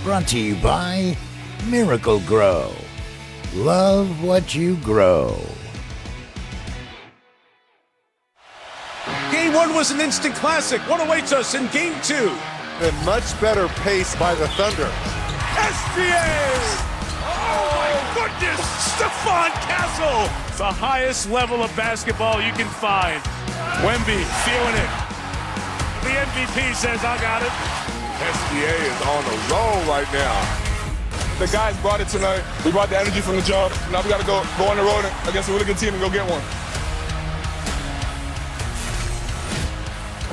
Brought to you by Miracle Grow. Love what you grow. Game 1 was an instant classic. What awaits us in Game 2? A much better pace by the Thunder. SGA! Oh my goodness! Stephon Castle! The highest level of basketball you can find. Wemby feeling it. The MVP says, I got it. SGA is on a roll right now. The guys brought it tonight. We brought the energy from the jump. Now we got to go on the road against a really good team and go get one.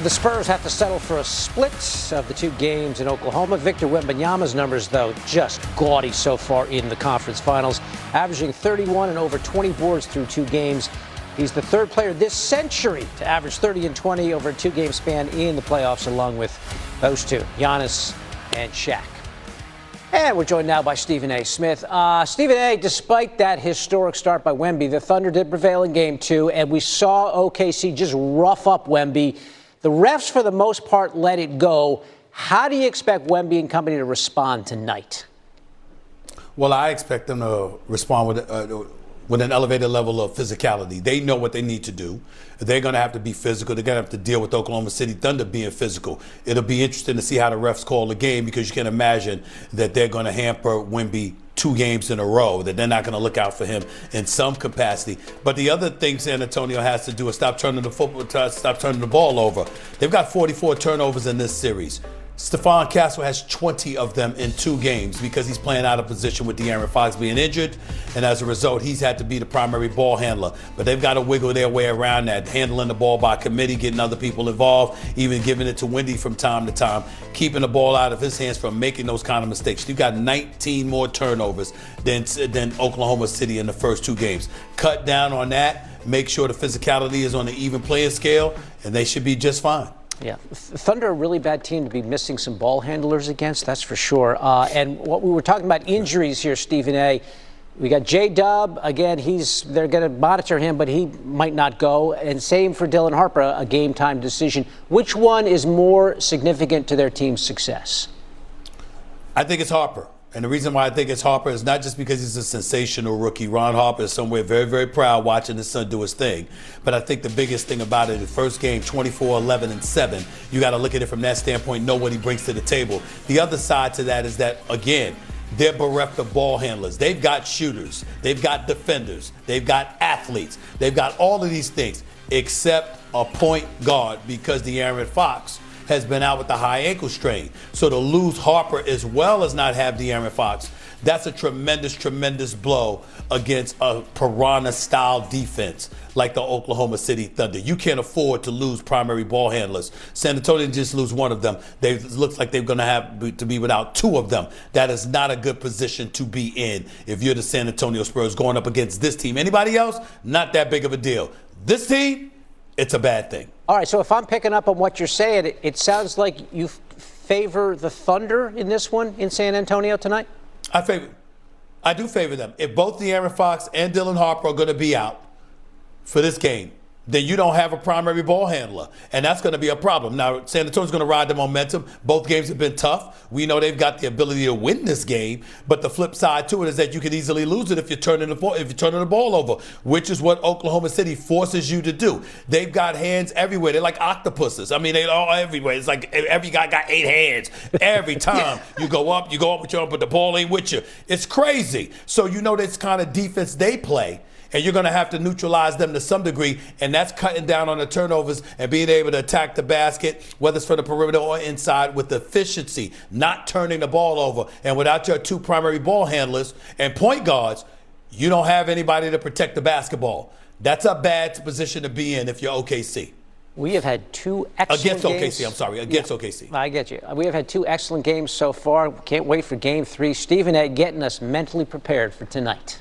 The Spurs have to settle for a split of the 2 games in Oklahoma. Victor Wembanyama's numbers, though, just gaudy so far in the conference finals, averaging 31 and over 20 boards through 2 games. He's the 3rd player this century to average 30 and 20 over a 2-game span in the playoffs, along with those 2, Giannis and Shaq. And we're joined now by Stephen A. Smith. Stephen A., despite that historic start by Wemby, the Thunder did prevail in Game 2, and we saw OKC just rough up Wemby. The refs, for the most part, let it go. How do you expect Wemby and company to respond tonight? Well, I expect them to respond with an elevated level of physicality. They know what they need to do. They're going to have to be physical. They're going to have to deal with Oklahoma City Thunder being physical. It'll be interesting to see how the refs call the game, because you can imagine that they're going to hamper Wemby 2 games in a row, that they're not going to look out for him in some capacity. But the other thing San Antonio has to do is stop turning the ball over. They've got 44 turnovers in this series. Stephon Castle has 20 of them in 2 games because he's playing out of position with De'Aaron Fox being injured, and as a result, he's had to be the primary ball handler. But they've got to wiggle their way around that, handling the ball by committee, getting other people involved, even giving it to Wendy from time to time, keeping the ball out of his hands from making those kind of mistakes. You've got 19 more turnovers than Oklahoma City in the first 2 games. Cut down on that, make sure the physicality is on the even playing scale, and they should be just fine. Yeah, Thunder a really bad team to be missing some ball handlers against, that's for sure. And what we were talking about injuries here, Stephen A. We got J-Dub, again, they're going to monitor him, but he might not go. And same for Dylan Harper, a game-time decision. Which one is more significant to their team's success? I think it's Harper. And the reason why I think it's Harper is not just because he's a sensational rookie. Ron Harper is somewhere very, very proud watching his son do his thing. But I think the biggest thing about it, the first game, 24, 11, and 7, you got to look at it from that standpoint, know what he brings to the table. The other side to that is that, again, they're bereft of ball handlers. They've got shooters. They've got defenders. They've got athletes. They've got all of these things except a point guard, because De'Aaron Fox has been out with the high ankle strain. So to lose Harper as well as not have De'Aaron Fox, that's a tremendous, tremendous blow against a piranha-style defense like the Oklahoma City Thunder. You can't afford to lose primary ball handlers. San Antonio just lose one of them. It looks like they're going to have to be without 2 of them. That is not a good position to be in if you're the San Antonio Spurs going up against this team. Anybody else, not that big of a deal. This team, it's a bad thing. All right, so if I'm picking up on what you're saying, it sounds like you favor the Thunder in this one in San Antonio tonight? I do favor them. If both De'Aaron Fox and Dylan Harper are going to be out for this game, then you don't have a primary ball handler, and that's going to be a problem. Now, San Antonio's going to ride the momentum. Both games have been tough. We know they've got the ability to win this game, but the flip side to it is that you could easily lose it if you're turning the ball over, which is what Oklahoma City forces you to do. They've got hands everywhere. They're like octopuses. I mean, they're all everywhere. It's like every guy got 8 hands. Every time you go up with your arm, but the ball ain't with you. It's crazy. So you know this kind of defense they play, and you're going to have to neutralize them to some degree, and that's cutting down on the turnovers and being able to attack the basket, whether it's from the perimeter or inside, with efficiency, not turning the ball over. And without your 2 primary ball handlers and point guards, you don't have anybody to protect the basketball. That's a bad position to be in if you're OKC. We have had 2 excellent games. Against OKC. I get you. We have had 2 excellent games so far. Can't wait for Game 3. Stephen A. getting us mentally prepared for tonight.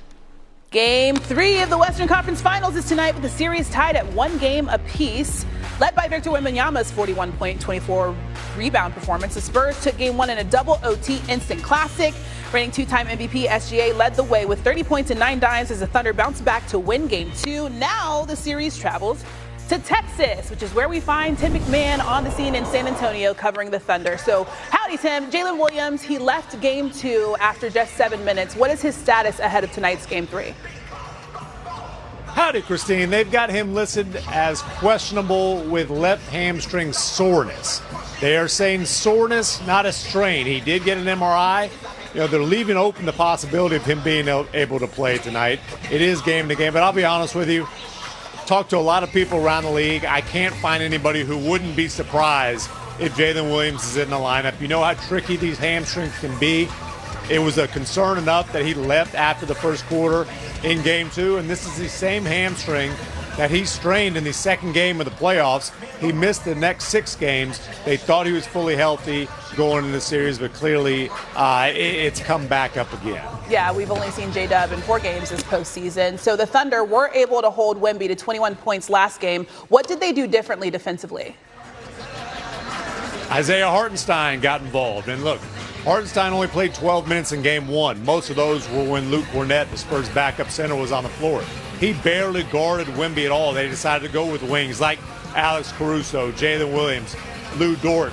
Game 3 of the Western Conference Finals is tonight, with the series tied at 1 game apiece. Led by Victor Wembanyama's 41-point, 24-rebound performance, the Spurs took Game 1 in a double OT instant classic. Reigning 2-time MVP SGA led the way with 30 points and 9 dimes as the Thunder bounced back to win Game 2. Now the series travels to Texas, which is where we find Tim McMahon on the scene in San Antonio covering the Thunder. So howdy. Howdy, Tim. Jalen Williams, he left game 2 after just 7 minutes. What is his status ahead of tonight's game 3? Howdy, Christine. They've got him listed as questionable with left hamstring soreness. They are saying soreness, not a strain. He did get an MRI. They're leaving open the possibility of him being able to play tonight. It is game to game, but I'll be honest with you. Talked to a lot of people around the league. I can't find anybody who wouldn't be surprised if Jalen Williams is in the lineup. You know how tricky these hamstrings can be. It was a concern enough that he left after the first quarter in game 2, and this is the same hamstring that he strained in the second game of the playoffs. He missed the next 6 games. They thought he was fully healthy going into the series, but clearly it's come back up again. Yeah, we've only seen J-Dub in 4 games this postseason. So the Thunder were able to hold Wemby to 21 points last game. What did they do differently defensively? Isaiah Hartenstein got involved. And look, Hartenstein only played 12 minutes in game 1. Most of those were when Luke Cornett, the Spurs' backup center, was on the floor. He barely guarded Wemby at all. They decided to go with wings like Alex Caruso, Jalen Williams, Lou Dort.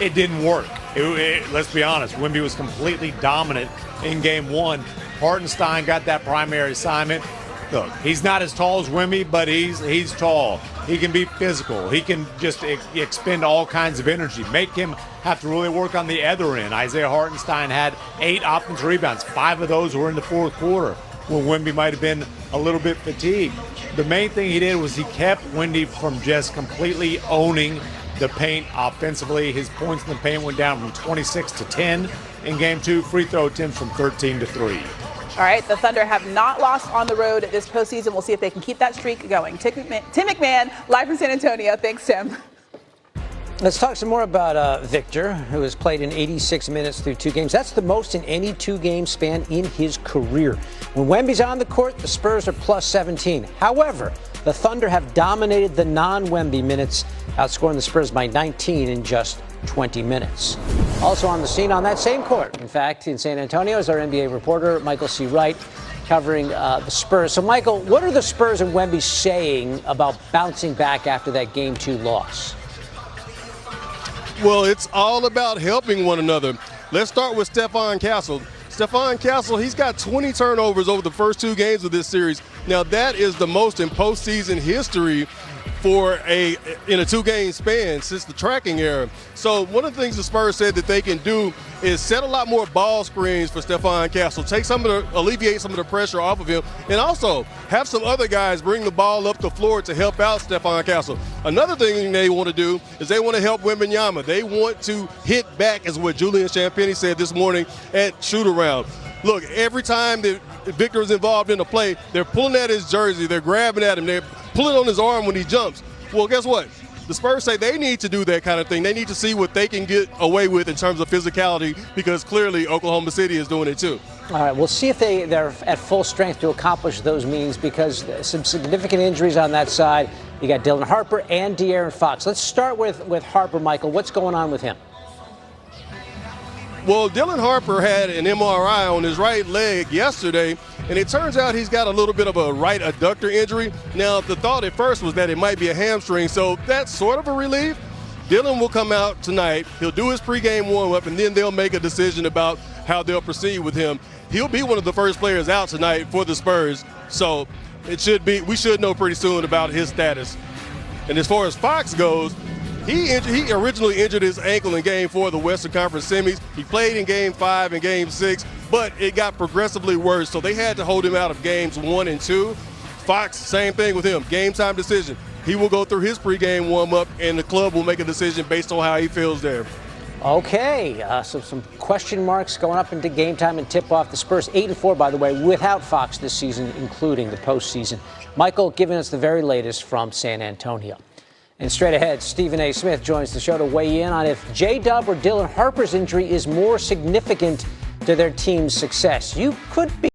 It didn't work. Let's be honest, Wemby was completely dominant in game 1. Hartenstein got that primary assignment. Look, he's not as tall as Wemby, but he's tall. He can be physical. He can just expend all kinds of energy, make him have to really work on the other end. Isaiah Hartenstein had 8 offensive rebounds. 5 of those were in the fourth quarter when Wemby might have been a little bit fatigued. The main thing he did was he kept Wemby from just completely owning the paint offensively. His points in the paint went down from 26 to 10 in game 2. Free throw attempts from 13 to 3. All right, the Thunder have not lost on the road this postseason. We'll see if they can keep that streak going. Tim McMahon, live from San Antonio. Thanks, Tim. Let's talk some more about Victor, who has played in 86 minutes through 2 games. That's the most in any 2-game span in his career. When Wemby's on the court, the Spurs are plus 17. However, the Thunder have dominated the non-Wemby minutes, outscoring the Spurs by 19 in just 20 minutes. Also on the scene on that same court, in fact, in San Antonio, is our NBA reporter, Michael C. Wright, covering the Spurs. So, Michael, what are the Spurs and Wemby saying about bouncing back after that Game 2 loss? Well, it's all about helping one another. Let's start with Stephon Castle. Stephon Castle, he's got 20 turnovers over the first 2 games of this series. Now, that is the most in postseason history in a 2-game span since the tracking era. So one of the things the Spurs said that they can do is set a lot more ball screens for Stephon Castle, alleviate some of the pressure off of him, and also have some other guys bring the ball up the floor to help out Stephon Castle. Another thing they want to do is they want to help Wembanyama. They want to hit back, is what Julian Champagnie said this morning at shoot-around. Look, every time that Victor is involved in a play, they're pulling at his jersey, they're grabbing at him, they're pulling on his arm when he jumps. Well, guess what? The Spurs say they need to do that kind of thing. They need to see what they can get away with in terms of physicality, because clearly Oklahoma City is doing it too. All right, we'll see if they're at full strength to accomplish those means, because some significant injuries on that side. You got Dylan Harper and De'Aaron Fox. Let's start with Harper, Michael. What's going on with him? Well, Dylan Harper had an MRI on his right leg yesterday, and it turns out he's got a little bit of a right adductor injury. Now, the thought at first was that it might be a hamstring, so that's sort of a relief. Dylan will come out tonight. He'll do his pregame warm-up, and then they'll make a decision about how they'll proceed with him. He'll be one of the first players out tonight for the Spurs, so we should know pretty soon about his status. And as far as Fox goes, he originally injured his ankle in Game 4 of the Western Conference semis. He played in Game 5 and Game 6, but it got progressively worse, so they had to hold him out of Games 1 and 2. Fox, same thing with him, game time decision. He will go through his pregame warm-up, and the club will make a decision based on how he feels there. Okay, so some question marks going up into game time and tip-off. The Spurs 8-4, by the way, without Fox this season, including the postseason. Michael giving us the very latest from San Antonio. And straight ahead, Stephen A. Smith joins the show to weigh in on if J-Dub or Dylan Harper's injury is more significant to their team's success. You could be